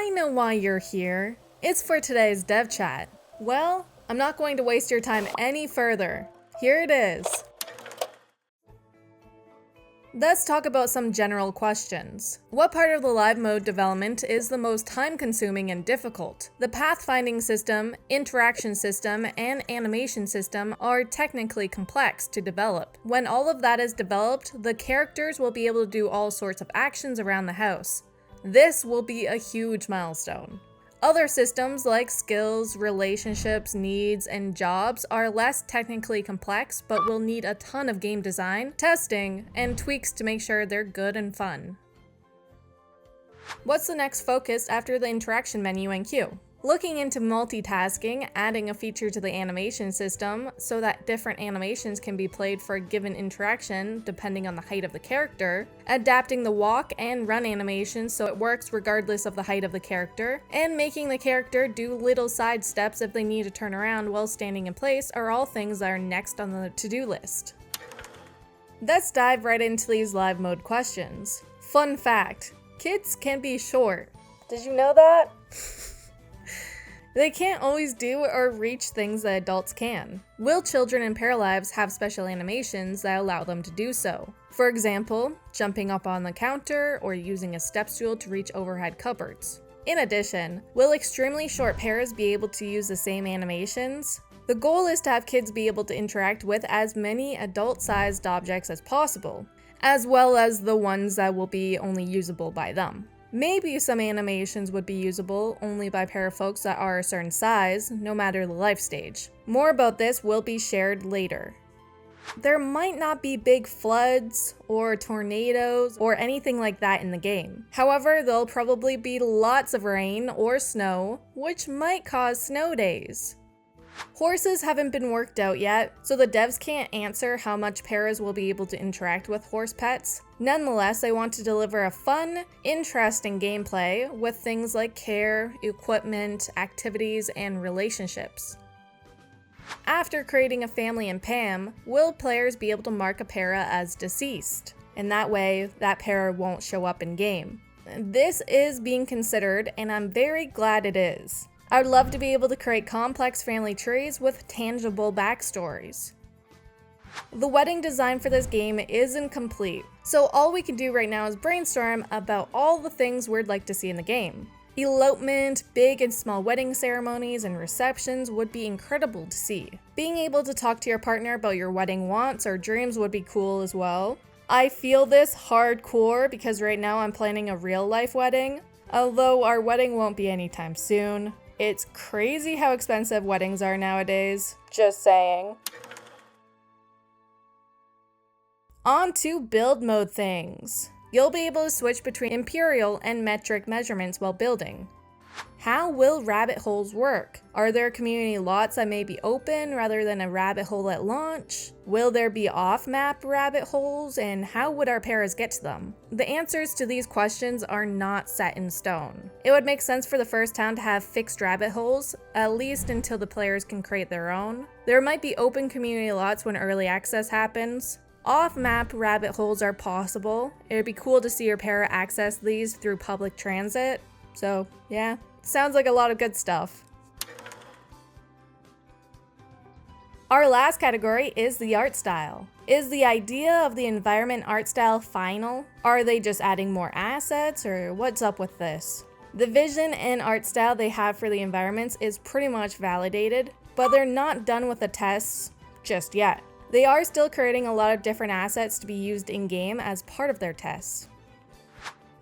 I know why you're here. It's for today's dev chat. Well, I'm not going to waste your time any further. Here it is. Let's talk about some general questions. What part of the live mode development is the most time-consuming and difficult? The pathfinding system, interaction system, and animation system are technically complex to develop. When all of that is developed, the characters will be able to do all sorts of actions around the house. This will be a huge milestone. Other systems like skills, relationships, needs, and jobs are less technically complex but will need a ton of game design, testing, and tweaks to make sure they're good and fun. What's the next focus after the interaction menu and queue? Looking into multitasking, adding a feature to the animation system so that different animations can be played for a given interaction depending on the height of the character, adapting the walk and run animations so it works regardless of the height of the character, and making the character do little side steps if they need to turn around while standing in place are all things that are next on the to-do list. Let's dive right into these live mode questions. Fun fact, kids can be short. Did you know that? They can't always do or reach things that adults can. Will children in Paralives have special animations that allow them to do so? For example, jumping up on the counter or using a step stool to reach overhead cupboards. In addition, will extremely short pairs be able to use the same animations? The goal is to have kids be able to interact with as many adult-sized objects as possible, as well as the ones that will be only usable by them. Maybe some animations would be usable only by pair of folks that are a certain size, no matter the life stage. More about this will be shared later. There might not be big floods or tornadoes or anything like that in the game. However, there'll probably be lots of rain or snow, which might cause snow days. Horses haven't been worked out yet, so the devs can't answer how much paras will be able to interact with horse pets. Nonetheless, they want to deliver a fun, interesting gameplay with things like care, equipment, activities, and relationships. After creating a family in Pam, will players be able to mark a para as deceased? And that way, that para won't show up in game. This is being considered, and I'm very glad it is. I would love to be able to create complex family trees with tangible backstories. The wedding design for this game isn't complete, so all we can do right now is brainstorm about all the things we'd like to see in the game. Elopement, big and small wedding ceremonies, and receptions would be incredible to see. Being able to talk to your partner about your wedding wants or dreams would be cool as well. I feel this hardcore because right now I'm planning a real-life wedding, although our wedding won't be anytime soon. It's crazy how expensive weddings are nowadays. Just saying. On to build mode things. You'll be able to switch between imperial and metric measurements while building. How will rabbit holes work? Are there community lots that may be open rather than a rabbit hole at launch? Will there be off-map rabbit holes, and how would our paras get to them? The answers to these questions are not set in stone. It would make sense for the first town to have fixed rabbit holes, at least until the players can create their own. There might be open community lots when early access happens. Off-map rabbit holes are possible. It would be cool to see your para access these through public transit. So, yeah, sounds like a lot of good stuff. Our last category is the art style. Is the idea of the environment art style final? Are they just adding more assets, or what's up with this? The vision and art style they have for the environments is pretty much validated, but they're not done with the tests just yet. They are still creating a lot of different assets to be used in-game as part of their tests.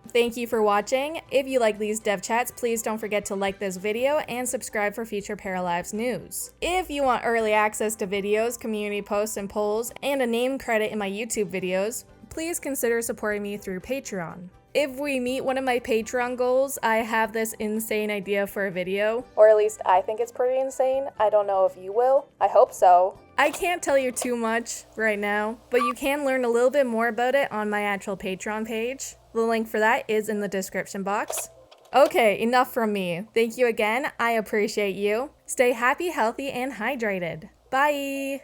Thank you for watching. If you like these dev chats, please don't forget to like this video and subscribe for future Paralives news. If you want early access to videos, community posts and polls, and a name credit in my YouTube videos, please consider supporting me through Patreon. If we meet one of my Patreon goals, I have this insane idea for a video. Or at least I think it's pretty insane. I don't know if you will. I hope so. I can't tell you too much right now, but you can learn a little bit more about it on my actual Patreon page. The link for that is in the description box. Okay, enough from me. Thank you again. I appreciate you. Stay happy, healthy, and hydrated. Bye!